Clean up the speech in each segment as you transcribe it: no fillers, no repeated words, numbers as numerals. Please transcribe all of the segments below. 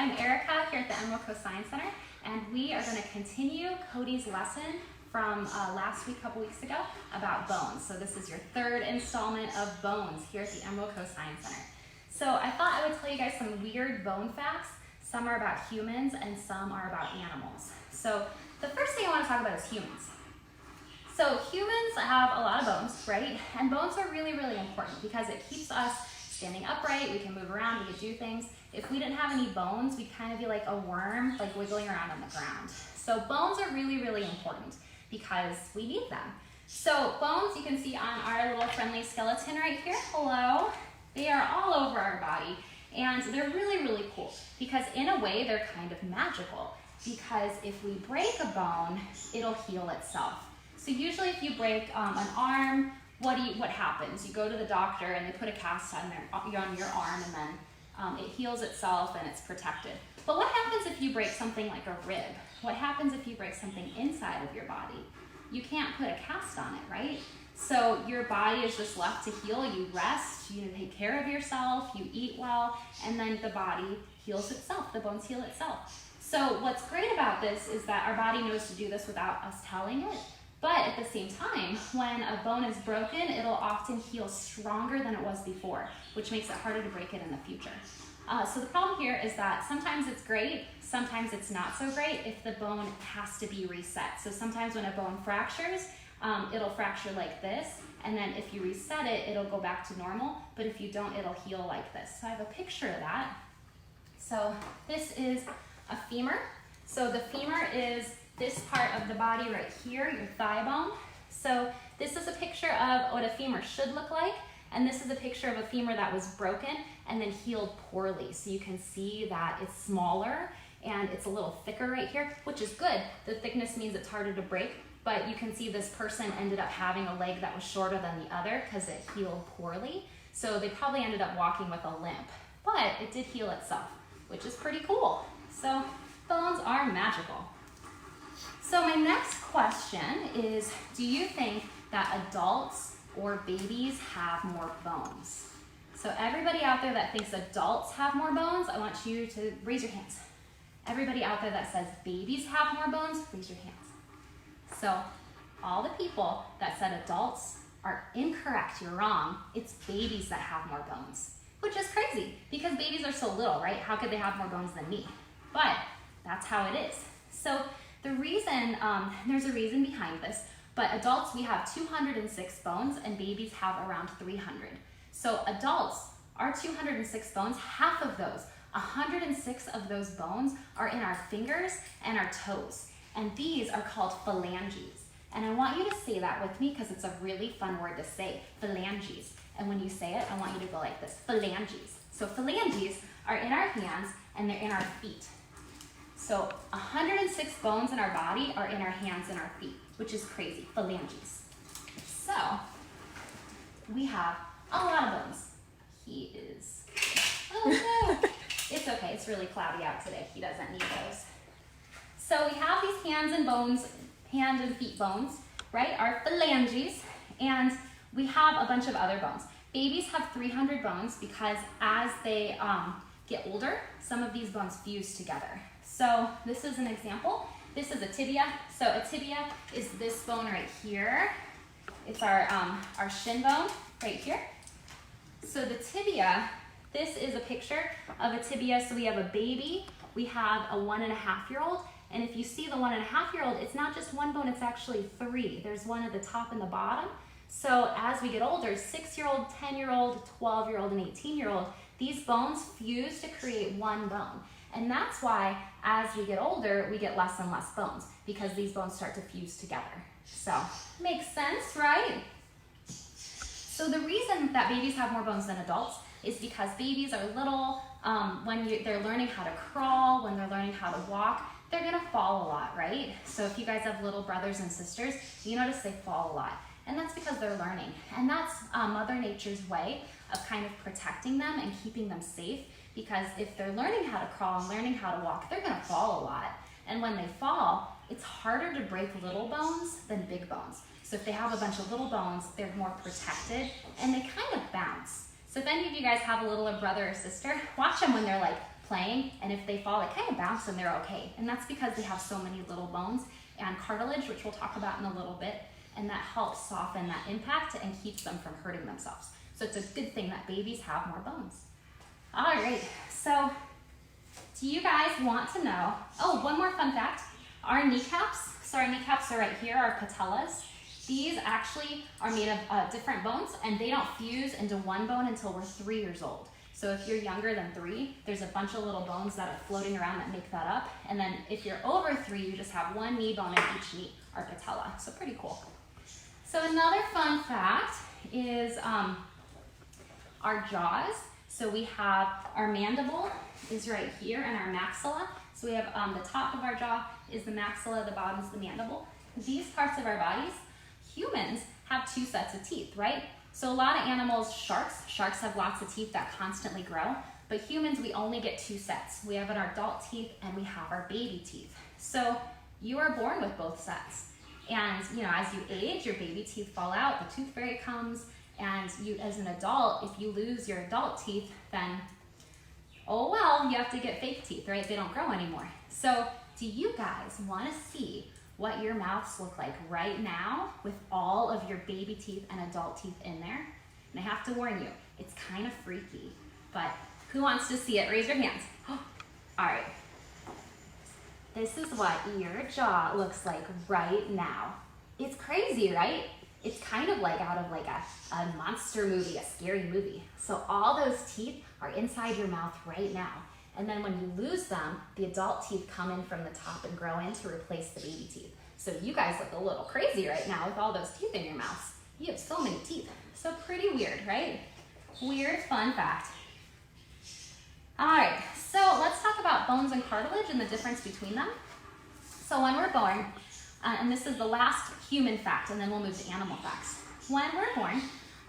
I'm Erica here at the Emerald Coast Science Center, and we are going to continue Cody's lesson from last week, a couple weeks ago, about bones. So this is your third installment of bones here at the Emerald Coast Science Center. So I thought I would tell you guys some weird bone facts. Some are about humans and some are about animals. So the first thing I want to talk about is humans. So humans have a lot of bones, right? And bones are really, really important because it keeps us standing upright, we can move around, we can do things. If we didn't have any bones, we'd kind of be like a worm, like wiggling around on the ground. So bones are really, really important because we need them. So bones you can see on our little friendly skeleton right here, hello. They are all over our body and they're really, really cool because in a way they're kind of magical because if we break a bone, it'll heal itself. So usually if you break an arm, what happens? You go to the doctor and they put a cast on your arm and then it heals itself and it's protected. But what happens if you break something like a rib? What happens if you break something inside of your body? You can't put a cast on it, right? So your body is just left to heal. You rest, you take care of yourself, you eat well, and then the body heals itself. The bones heal itself. So what's great about this is that our body knows to do this without us telling it. But at the same time, when a bone is broken, it'll often heal stronger than it was before, which makes it harder to break it in the future. So the problem here is that sometimes it's great, sometimes it's not so great if the bone has to be reset. So sometimes when a bone fractures, it'll fracture like this, and then if you reset it, it'll go back to normal, but if you don't, it'll heal like this. So I have a picture of that. So this is a femur. So the femur is this part of the body right here, your thigh bone. So this is a picture of what a femur should look like, and this is a picture of a femur that was broken and then healed poorly. So you can see that it's smaller and it's a little thicker right here, which is good. The thickness means it's harder to break, but you can see this person ended up having a leg that was shorter than the other because it healed poorly. So they probably ended up walking with a limp, but it did heal itself, which is pretty cool. So bones are magical. So my next question is, do you think that adults or babies have more bones? So everybody out there that thinks adults have more bones, I want you to raise your hands. Everybody out there that says babies have more bones, raise your hands. So all the people that said adults are incorrect, you're wrong. It's babies that have more bones, which is crazy because babies are so little, right? How could they have more bones than me? But that's how it is. So the reason, there's a reason behind this, but adults, we have 206 bones and babies have around 300. So adults, our 206 bones, half of those, 106 of those bones are in our fingers and our toes. And these are called phalanges. And I want you to say that with me because it's a really fun word to say, phalanges. And when you say it, I want you to go like this, phalanges. So phalanges are in our hands and they're in our feet. So 106 bones in our body are in our hands and our feet, which is crazy, phalanges. So we have a lot of bones. He is, oh no, it's okay, it's really cloudy out today. He doesn't need those. So we have these hands and bones, hand and feet bones, right? Our phalanges, and we have a bunch of other bones. Babies have 300 bones because as they get older, some of these bones fuse together. So this is an example. This is a tibia. So a tibia is this bone right here. It's our shin bone right here. So the tibia, this is a picture of a tibia. So we have a baby, we have a 1.5-year-old, and if you see the 1.5-year-old, it's not just one bone, it's actually 3. There's one at the top and the bottom. So as we get older, 6-year-old, 10-year-old, 12-year-old, and 18-year-old, these bones fuse to create one bone. And that's why as we get older, we get less and less bones because these bones start to fuse together. So makes sense, right? So the reason that babies have more bones than adults is because babies are little. When they're learning how to crawl, when they're learning how to walk, they're gonna fall a lot, right? So if you guys have little brothers and sisters, you notice they fall a lot. And that's because they're learning. And that's Mother Nature's way of kind of protecting them and keeping them safe. Because if they're learning how to crawl and learning how to walk, they're gonna fall a lot. And when they fall, it's harder to break little bones than big bones. So if they have a bunch of little bones, they're more protected and they kind of bounce. So if any of you guys have a little brother or sister, watch them when they're like playing, and if they fall, they kind of bounce and they're okay. And that's because they have so many little bones and cartilage, which we'll talk about in a little bit, and that helps soften that impact and keeps them from hurting themselves. So it's a good thing that babies have more bones. All right, so do you guys want to know, oh, one more fun fact, our kneecaps, so our kneecaps are right here, our patellas. These actually are made of different bones, and they don't fuse into one bone until we're 3 years old. So if you're younger than 3, there's a bunch of little bones that are floating around that make that up. And then if you're over 3, you just have one knee bone in each knee, our patella. So pretty cool. So another fun fact is our jaws. So we have our mandible is right here, and our maxilla. So we have the top of our jaw is the maxilla, the bottom is the mandible. These parts of our bodies, humans have 2 sets of teeth, right? So a lot of animals, sharks have lots of teeth that constantly grow, but humans, we only get 2 sets. We have our adult teeth and we have our baby teeth. So you are born with both sets. And you know, as you age, your baby teeth fall out, the tooth fairy comes, and you, as an adult, if you lose your adult teeth, then, oh well, you have to get fake teeth, right? They don't grow anymore. So do you guys want to see what your mouths look like right now with all of your baby teeth and adult teeth in there? And I have to warn you, it's kind of freaky, but who wants to see it? Raise your hands. All right. This is what your jaw looks like right now. It's crazy, right? It's kind of like out of like a monster movie, a scary movie. So all those teeth are inside your mouth right now. And then when you lose them, the adult teeth come in from the top and grow in to replace the baby teeth. So you guys look a little crazy right now with all those teeth in your mouths. You have so many teeth. So pretty weird, right? Weird fun fact. All right, so let's talk about bones and cartilage and the difference between them. So when we're born, and this is the last human fact, and then we'll move to animal facts. When we're born,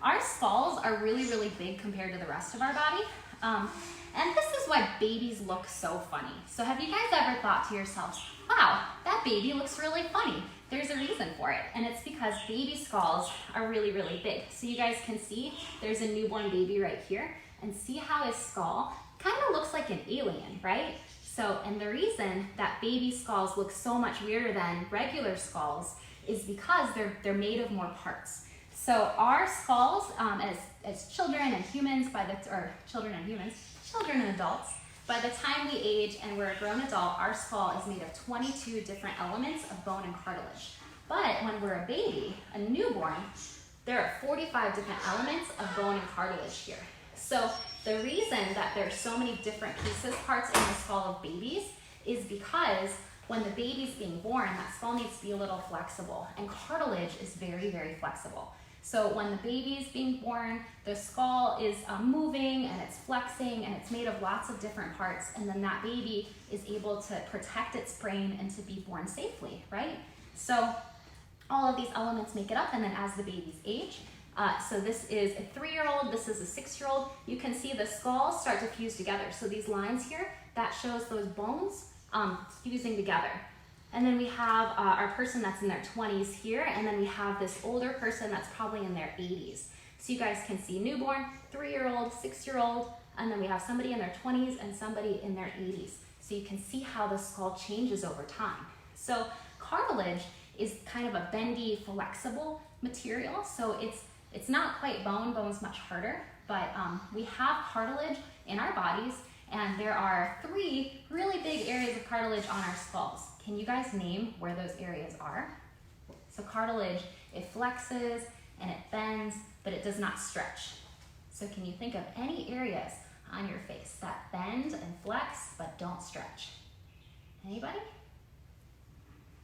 our skulls are really, really big compared to the rest of our body. And this is why babies look so funny. So have you guys ever thought to yourselves, wow, that baby looks really funny? There's a reason for it, and it's because baby skulls are really, really big. So you guys can see there's a newborn baby right here, and see how his skull kind of looks like an alien, right? So, and the reason that baby skulls look so much weirder than regular skulls is because they're made of more parts. So our skulls, as children and humans, children and adults, by the time we age and we're a grown adult, our skull is made of 22 different elements of bone and cartilage. But when we're a baby, a newborn, there are 45 different elements of bone and cartilage here. So the reason that there's so many different parts in the skull of babies is because when the baby's being born, that skull needs to be a little flexible, and cartilage is very, very flexible. So when the baby's being born, the skull is moving and it's flexing and it's made of lots of different parts, and then that baby is able to protect its brain and to be born safely, right? So all of these elements make it up, and then as the babies age, so this is a 3-year-old, this is a 6-year-old, you can see the skulls start to fuse together. So these lines here, that shows those bones fusing together. And then we have our person that's in their 20s here, and then we have this older person that's probably in their 80s. So you guys can see newborn, 3-year-old, 6-year-old, and then we have somebody in their 20s and somebody in their 80s. So you can see how the skull changes over time. So cartilage is kind of a bendy, flexible material. So it's not quite bone, bone's much harder, but we have cartilage in our bodies, and there are 3 really big areas of cartilage on our skulls. Can you guys name where those areas are? So cartilage, it flexes and it bends, but it does not stretch. So can you think of any areas on your face that bend and flex, but don't stretch? Anybody?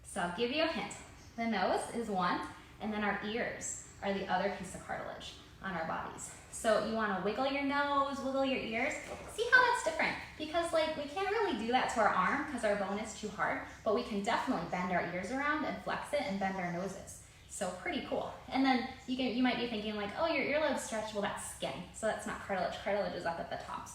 So I'll give you a hint. The nose is one, and then our ears are the other piece of cartilage on our bodies. So you want to wiggle your nose, wiggle your ears. See how that's different, because like we can't really do that to our arm because our bone is too hard, but we can definitely bend our ears around and flex it and bend our noses. So pretty cool. And then you might be thinking like, oh, your earlobe's stretched. Well, that's skin, so that's not cartilage. Cartilage is up at the tops.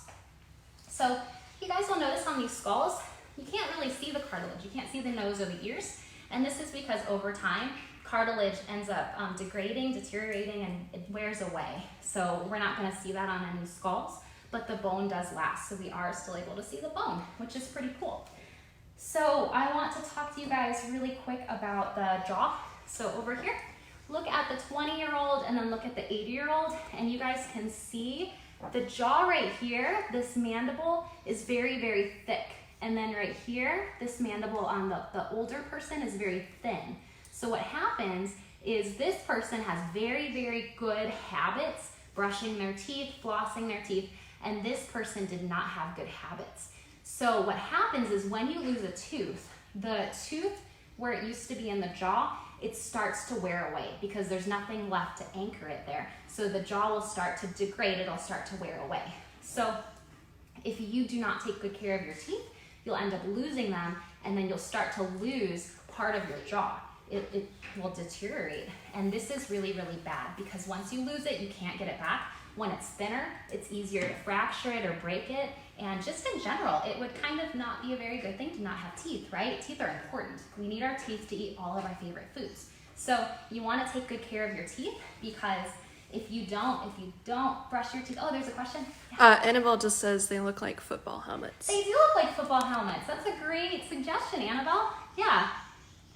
So you guys will notice on these skulls, you can't really see the cartilage. You can't see the nose or the ears, and this is because over time, cartilage ends up degrading, deteriorating, and it wears away. So we're not going to see that on any skulls. but the bone does last. So we are still able to see the bone, which is pretty cool. So I want to talk to you guys really quick about the jaw. So over here, look at the 20-year-old and then look at the 80-year-old, and you guys can see the jaw right here, this mandible is very, very thick. And then right here, this mandible on the older person is very thin. So what happens is this person has very, very good habits, brushing their teeth, flossing their teeth, and this person did not have good habits. So what happens is when you lose a tooth, the tooth where it used to be in the jaw, it starts to wear away because there's nothing left to anchor it there. So the jaw will start to degrade, it'll start to wear away. So if you do not take good care of your teeth, you'll end up losing them, and then you'll start to lose part of your jaw. It will deteriorate. And this is really, really bad because once you lose it, you can't get it back. When it's thinner, it's easier to fracture it or break it. And just in general, it would kind of not be a very good thing to not have teeth, right? Teeth are important. We need our teeth to eat all of our favorite foods. So you want to take good care of your teeth because if you don't brush your teeth, oh, there's a question? Yeah. Annabelle just says they look like football helmets. They do look like football helmets. That's a great suggestion, Annabelle. Yeah.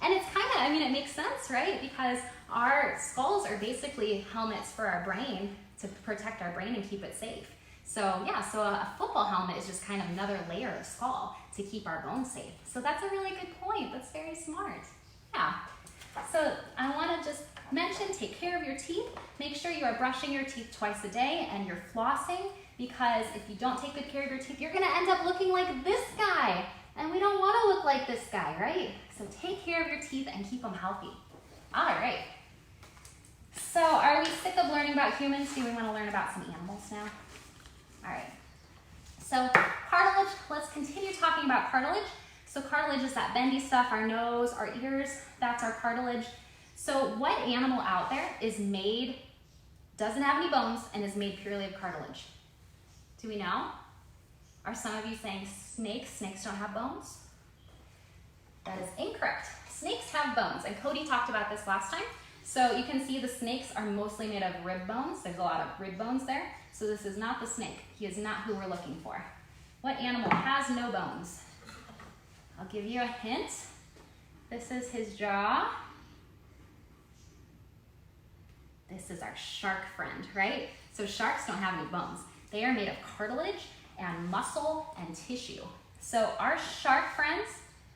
And it's kind of, I mean, it makes sense, right? Because our skulls are basically helmets for our brain to protect our brain and keep it safe. So yeah, so a football helmet is just kind of another layer of skull to keep our bones safe. So that's a really good point. That's very smart. Yeah. So I want to just mention, take care of your teeth. Make sure you are brushing your teeth twice a day and you're flossing, because if you don't take good care of your teeth, you're going to end up looking like this guy. And we don't want to look like this guy, right? So take care of your teeth and keep them healthy. All right. So are we sick of learning about humans? Do we want to learn about some animals now? All right. So cartilage, let's continue talking about cartilage. So cartilage is that bendy stuff, our nose, our ears, that's our cartilage. So what animal out there is made, doesn't have any bones, and is made purely of cartilage? Do we know? Are some of you saying snakes? Snakes don't have bones? That is incorrect. Snakes have bones, and Cody talked about this last time. So you can see the snakes are mostly made of rib bones. There's a lot of rib bones there. So this is not the snake. He is not who we're looking for. What animal has no bones? I'll give you a hint. This is his jaw. This is our shark friend, right? So sharks don't have any bones. They are made of cartilage and muscle and tissue. So our shark friends,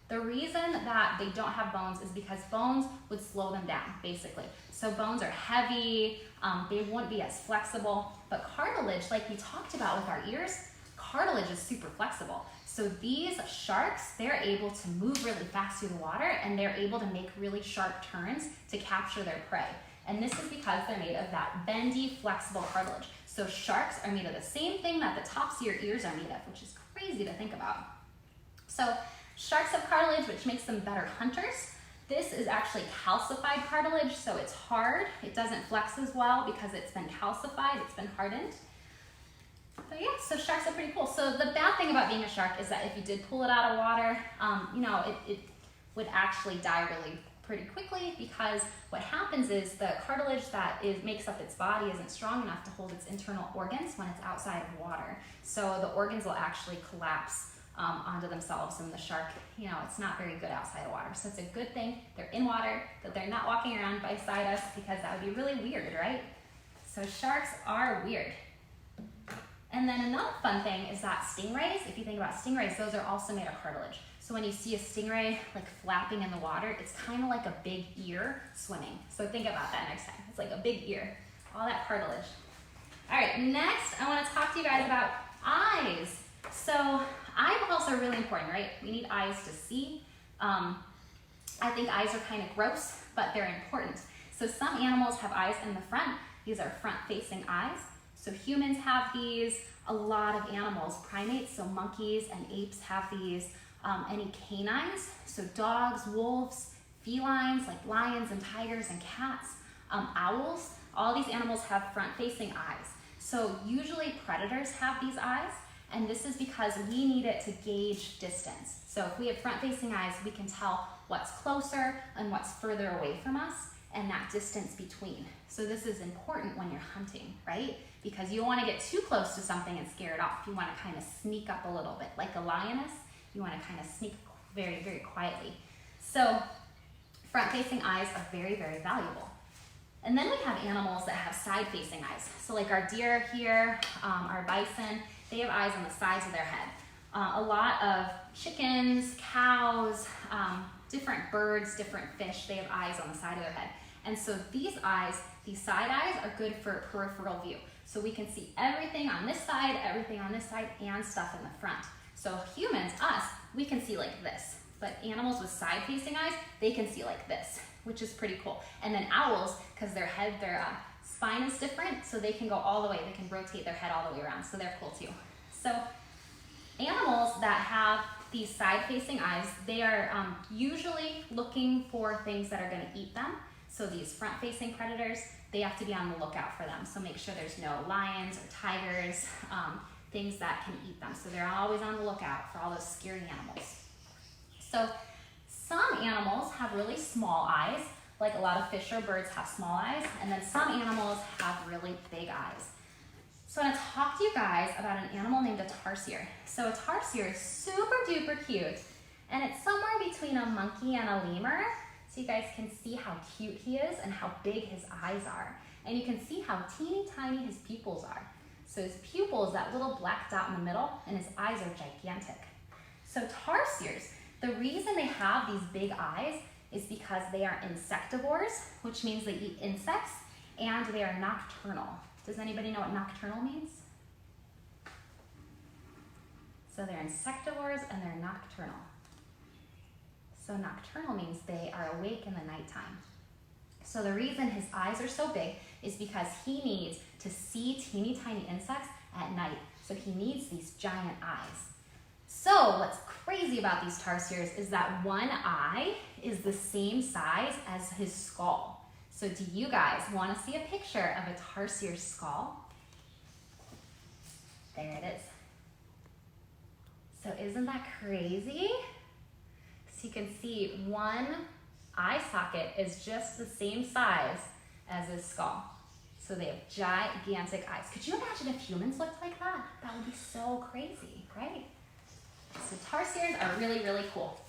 the reason that they don't have bones is because bones would slow them down, basically. So bones are heavy, they wouldn't be as flexible, but cartilage, like we talked about with our ears, cartilage is super flexible. So these sharks, they're able to move really fast through the water, and they're able to make really sharp turns to capture their prey. And this is because they're made of that bendy, flexible cartilage. So sharks are made of the same thing that the tops of your ears are made of, which is crazy to think about. So sharks have cartilage, which makes them better hunters. This is actually calcified cartilage, so it's hard. It doesn't flex as well because it's been calcified, it's been hardened. But yeah, so sharks are pretty cool. So the bad thing about being a shark is that if you did pull it out of water, it would actually die really pretty quickly, because what happens is the cartilage that makes up its body isn't strong enough to hold its internal organs when it's outside of water. So the organs will actually collapse onto themselves, and the shark, it's not very good outside of water. So it's a good thing they're in water, that they're not walking around beside us, because that would be really weird, right? So sharks are weird. And then another fun thing is that stingrays, if you think about stingrays, those are also made of cartilage. So when you see a stingray like flapping in the water, it's kind of like a big ear swimming. So think about that next time. It's like a big ear, all that cartilage. All right, next I want to talk to you guys about eyes. So eyeballs are really important, right? We need eyes to see. I think eyes are kind of gross, but they're important. So some animals have eyes in the front. These are front-facing eyes. So humans have these, a lot of animals, primates, so monkeys and apes have these. Any canines, so dogs, wolves, felines like lions and tigers and cats, owls, all these animals have front-facing eyes. So usually predators have these eyes, and this is because we need it to gauge distance. So if we have front-facing eyes, we can tell what's closer and what's further away from us, and that distance between. So this is important when you're hunting, right? because you don't want to get too close to something and scare it off. You want to kind of sneak up a little bit. Like a lioness, you want to kind of sneak very, very quietly. So front-facing eyes are very, very valuable. And then we have animals that have side-facing eyes. So like our deer here, our bison, they have eyes on the sides of their head. A lot of chickens, cows, different birds, different fish, they have eyes on the side of their head. And so these eyes, these side eyes, are good for peripheral view. So we can see everything on this side, and stuff in the front. So humans, us, we can see like this. But animals with side-facing eyes, they can see like this, which is pretty cool. And then owls, because their spine is different, so they can go all the way. They can rotate their head all the way around, so they're cool too. So animals that have these side-facing eyes, they are usually looking for things that are going to eat them. So these front-facing predators, they have to be on the lookout for them. So make sure there's no lions or tigers, things that can eat them. So they're always on the lookout for all those scary animals. So some animals have really small eyes, like a lot of fish or birds have small eyes, and then some animals have really big eyes. So I'm going to talk to you guys about an animal named a tarsier. So a tarsier is super duper cute, and it's somewhere between a monkey and a lemur. So you guys can see how cute he is and how big his eyes are. And you can see how teeny tiny his pupils are. So his pupil is that little black dot in the middle, and his eyes are gigantic. So tarsiers, the reason they have these big eyes is because they are insectivores, which means they eat insects, and they are nocturnal. Does anybody know what nocturnal means? So they're insectivores and they're nocturnal. So nocturnal means they are awake in the nighttime. So the reason his eyes are so big is because he needs to see teeny tiny insects at night. So he needs these giant eyes. So what's crazy about these tarsiers is that one eye is the same size as his skull. So do you guys want to see a picture of a tarsier skull? There it is. So isn't that crazy? So you can see one eye socket is just the same size as his skull. So they have gigantic eyes. Could you imagine if humans looked like that? That would be so crazy, right? So tarsiers are really, really cool.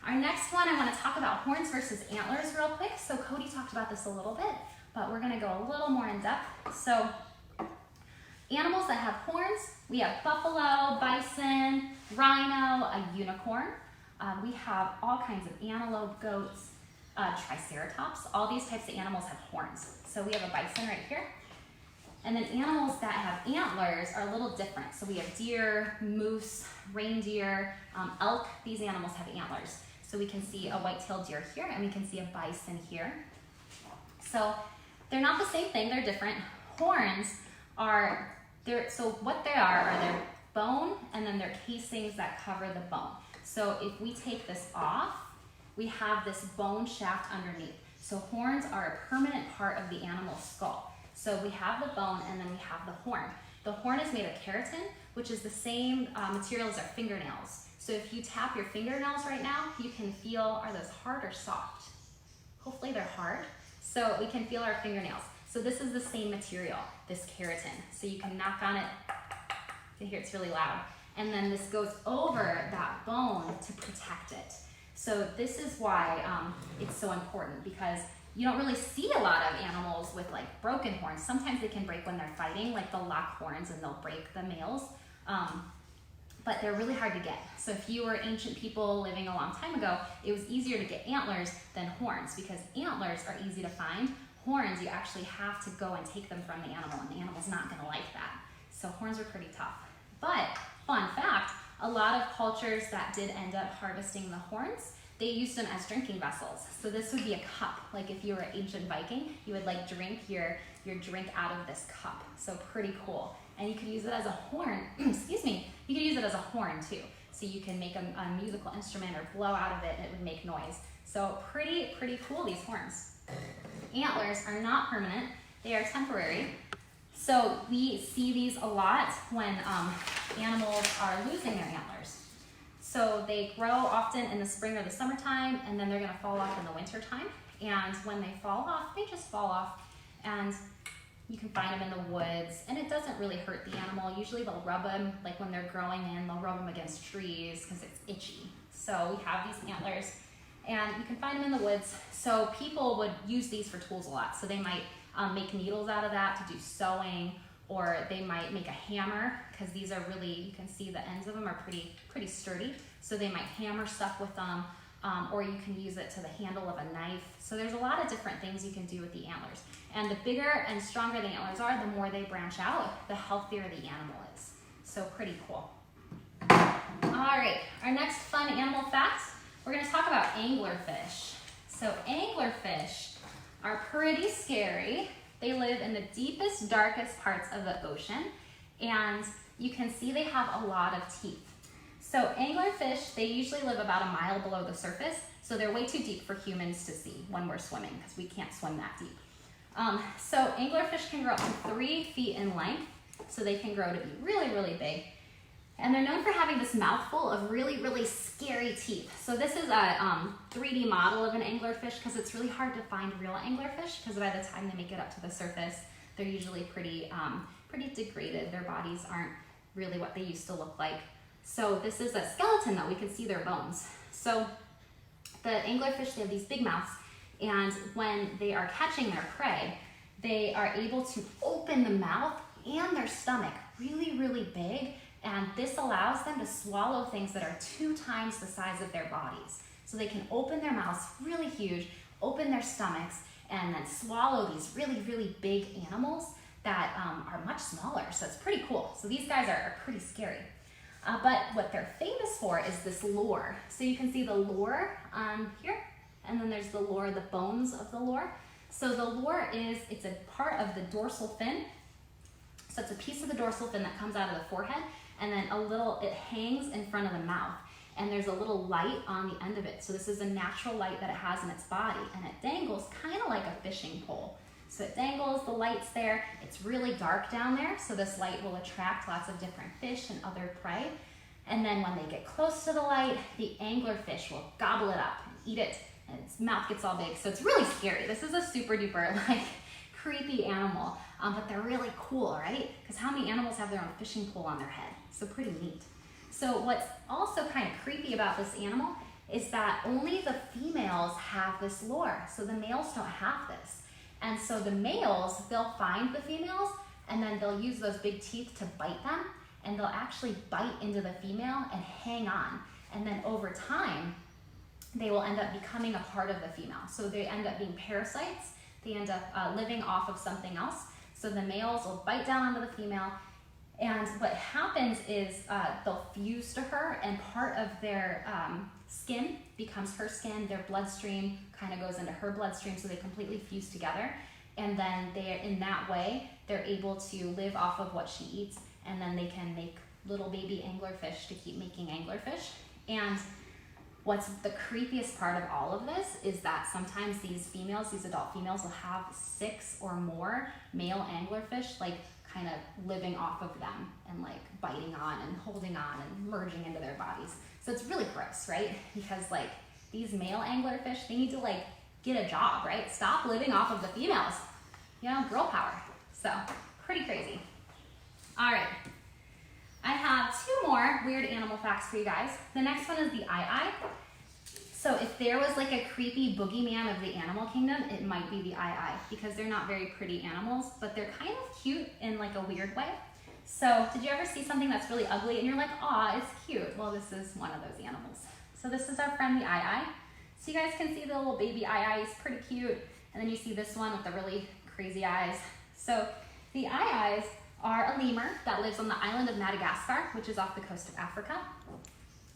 Our next one, I want to talk about horns versus antlers real quick. So Cody talked about this a little bit, but we're going to go a little more in depth. So animals that have horns, we have buffalo, bison, rhino, a unicorn. We have all kinds of antelope, goats, triceratops. All these types of animals have horns. So we have a bison right here. And then animals that have antlers are a little different. So we have deer, moose, reindeer, elk. These animals have antlers. So we can see a white-tailed deer here, and we can see a bison here. So they're not the same thing, they're different. Horns are, so what they are their bone, and then they're casings that cover the bone. So if we take this off, we have this bone shaft underneath. So horns are a permanent part of the animal's skull. So we have the bone, and then we have the horn. The horn is made of keratin, which is the same material as our fingernails. So if you tap your fingernails right now, you can feel, are those hard or soft? Hopefully they're hard. So we can feel our fingernails. So this is the same material, this keratin. So you can knock on it, you can hear it's really loud. And then this goes over that bone to protect it. So this is why it's so important, because you don't really see a lot of animals with like broken horns. Sometimes they can break when they're fighting, like they'll lock horns and they'll break the males. But they're really hard to get. So if you were ancient people living a long time ago, it was easier to get antlers than horns, because antlers are easy to find. Horns, you actually have to go and take them from the animal, and the animal's not gonna like that. So horns are pretty tough. But fun fact, a lot of cultures that did end up harvesting the horns, they used them as drinking vessels. So this would be a cup. Like if you were an ancient Viking, you would like drink your drink out of this cup. So pretty cool. And you could use it as a horn, excuse me, you could use it as a horn too. So you can make a musical instrument or blow out of it and it would make noise. So pretty cool, these horns. Antlers are not permanent, they are temporary. So we see these a lot when animals are losing their antlers. So they grow often in the spring or the summertime, and then they're gonna fall off in the wintertime. And when they fall off, they just fall off. And You can find them in the woods, and it doesn't really hurt the animal. Usually they'll rub them, like when they're growing in, they'll rub them against trees because it's itchy. So we have these antlers, and you can find them in the woods. So people would use these for tools a lot. So they might make needles out of that to do sewing, or they might make a hammer, because these are really, you can see the ends of them are pretty sturdy. So they might hammer stuff with them, or you can use it to the handle of a knife. So there's a lot of different things you can do with the antlers. And the bigger and stronger the antlers are, the more they branch out, the healthier the animal is. So pretty cool. All right, our next fun animal fact, we're gonna talk about anglerfish. So anglerfish are pretty scary. They live in the deepest, darkest parts of the ocean, and you can see they have a lot of teeth. So anglerfish, they usually live about a mile below the surface, so they're way too deep for humans to see when we're swimming, because we can't swim that deep. So anglerfish can grow up to 3 feet in length, so they can grow to be really, really big. And they're known for having this mouthful of really, really scary teeth. So this is a 3D model of an anglerfish, because it's really hard to find real anglerfish, because by the time they make it up to the surface, they're usually pretty degraded. Their bodies aren't really what they used to look like. So this is a skeleton though, we can see their bones. So the anglerfish, they have these big mouths, and when they are catching their prey, they are able to open the mouth and their stomach really, really big, and this allows them to swallow things that are 2 times the size of their bodies. So they can open their mouths really huge, open their stomachs, and then swallow these really, really big animals that are much smaller. So it's pretty cool. So these guys are pretty scary. But what they're famous for is this lure. So you can see the lure here, and then there's the lure, the bones of the lure. So the lure it's a part of the dorsal fin. So it's a piece of the dorsal fin that comes out of the forehead, and then it hangs in front of the mouth. And there's a little light on the end of it. So this is a natural light that it has in its body, and it dangles kind of like a fishing pole. So it dangles, the light's there, it's really dark down there, so this light will attract lots of different fish and other prey. And then when they get close to the light, the anglerfish will gobble it up and eat it, and its mouth gets all big. So it's really scary. This is a super duper creepy animal, but they're really cool, right? Because how many animals have their own fishing pole on their head? So pretty neat. So what's also kind of creepy about this animal is that only the females have this lure. So the males don't have this. And so the males, they'll find the females, and then they'll use those big teeth to bite them, and they'll actually bite into the female and hang on. And then over time, they will end up becoming a part of the female. So they end up being parasites. They end up living off of something else. So the males will bite down onto the female, and what happens is they'll fuse to her, and part of their skin becomes her skin, their bloodstream kind of goes into her bloodstream, so they completely fuse together. And then in that way, they're able to live off of what she eats, and then they can make little baby anglerfish to keep making anglerfish. And what's the creepiest part of all of this is that sometimes these adult females will have 6 or more male anglerfish, kind of living off of them and biting on and holding on and merging into their bodies. So it's really gross, right? Because these male anglerfish, they need to get a job, right? Stop living off of the females. Girl power. So pretty crazy. All right. I have 2 more weird animal facts for you guys. The next one is the eye. So if there was a creepy boogeyman of the animal kingdom, it might be the eye, because they're not very pretty animals, but they're kind of cute in a weird way. So did you ever see something that's really ugly and you're like, aw, it's cute? Well, this is one of those animals. So this is our friend the eye. So you guys can see the little baby eye. He's pretty cute. And then you see this one with the really crazy eyes. So the eyes are a lemur that lives on the island of Madagascar, which is off the coast of Africa.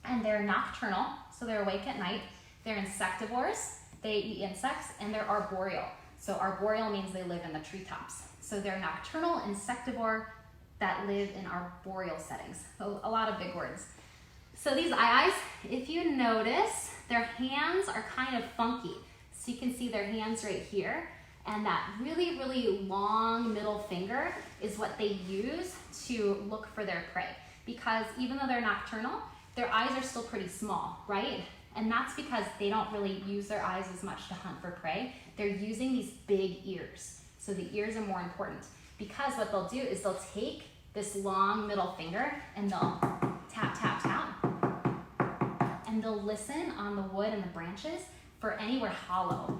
And they're nocturnal, so they're awake at night. They're insectivores, they eat insects, and they're arboreal. So arboreal means they live in the treetops. So they're nocturnal insectivore that live in arboreal settings. So a lot of big words. So these eyes, if you notice, their hands are kind of funky. So you can see their hands right here, and that really, really long middle finger is what they use to look for their prey. Because even though they're nocturnal, their eyes are still pretty small, right? And that's because they don't really use their eyes as much to hunt for prey. They're using these big ears. So the ears are more important. because what they'll do is they'll take this long middle finger and they'll tap, tap, tap, and they'll listen on the wood and the branches for anywhere hollow.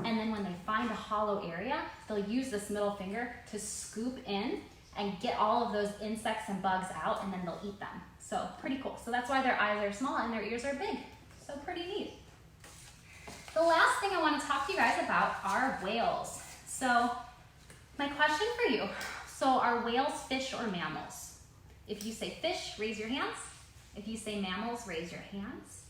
And then when they find a hollow area, they'll use this middle finger to scoop in and get all of those insects and bugs out, and then they'll eat them. So pretty cool. So that's why their eyes are small and their ears are big. So pretty neat. The last thing I want to talk to you guys about are whales. So my question for you, so are whales fish or mammals? If you say fish, raise your hands. If you say mammals, raise your hands.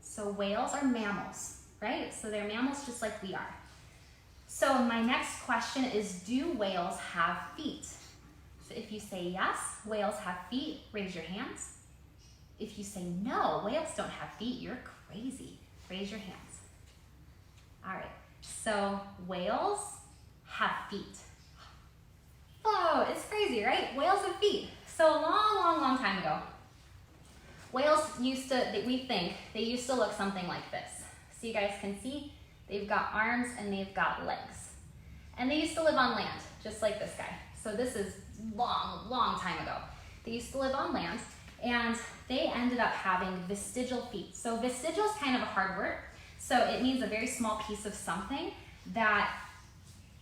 So whales are mammals, right? So they're mammals just like we are. So my next question is, do whales have feet? So if you say yes, whales have feet, raise your hands. If you say no, whales don't have feet, you're crazy. Raise your hands. All right, so whales have feet. Oh, it's crazy, right? Whales have feet. So a long, long, long time ago, whales used to, we think, they used to look something like this. So you guys can see, they've got arms and they've got legs. And they used to live on land, just like this guy. So this is long, long time ago. They used to live on land, and they ended up having vestigial feet. So vestigial is kind of a hard word. So it means a very small piece of something that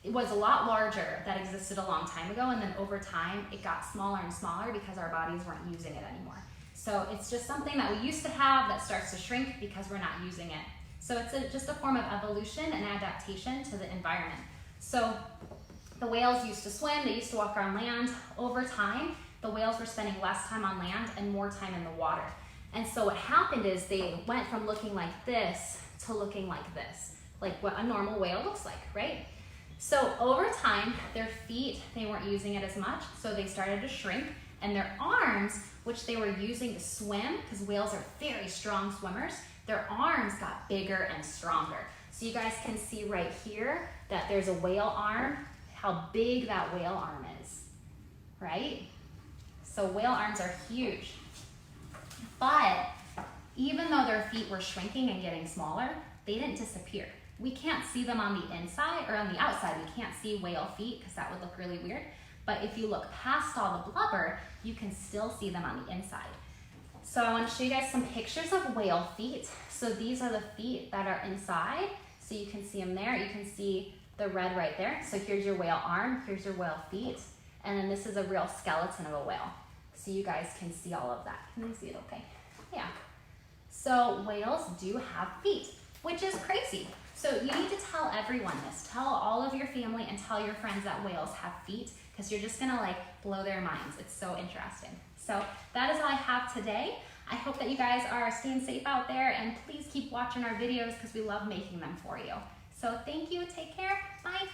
it was a lot larger that existed a long time ago, and then over time it got smaller and smaller because our bodies weren't using it anymore. So it's just something that we used to have that starts to shrink because we're not using it. So it's just a form of evolution and adaptation to the environment. So the whales used to swim, they used to walk on land. Over time, the whales were spending less time on land and more time in the water. And so what happened is they went from looking like this to looking like this, like what a normal whale looks like, right? So over time, their feet, they weren't using it as much, so they started to shrink, and their arms, which they were using to swim, because whales are very strong swimmers, their arms got bigger and stronger. So you guys can see right here that there's a whale arm, how big that whale arm is, right? So whale arms are huge. But even though their feet were shrinking and getting smaller, they didn't disappear. We can't see them on the inside or on the outside. We can't see whale feet because that would look really weird. But if you look past all the blubber, you can still see them on the inside. So I want to show you guys some pictures of whale feet. So these are the feet that are inside. So you can see them there. You can see the red right there. So here's your whale arm, here's your whale feet, and then this is a real skeleton of a whale. So you guys can see all of that. Can you see it okay? Yeah. So whales do have feet, which is crazy. So you need to tell everyone this. Tell all of your family and tell your friends that whales have feet, because you're just gonna like blow their minds. It's so interesting. So that is all I have today. I hope that you guys are staying safe out there, and please keep watching our videos because we love making them for you. So thank you, take care, bye.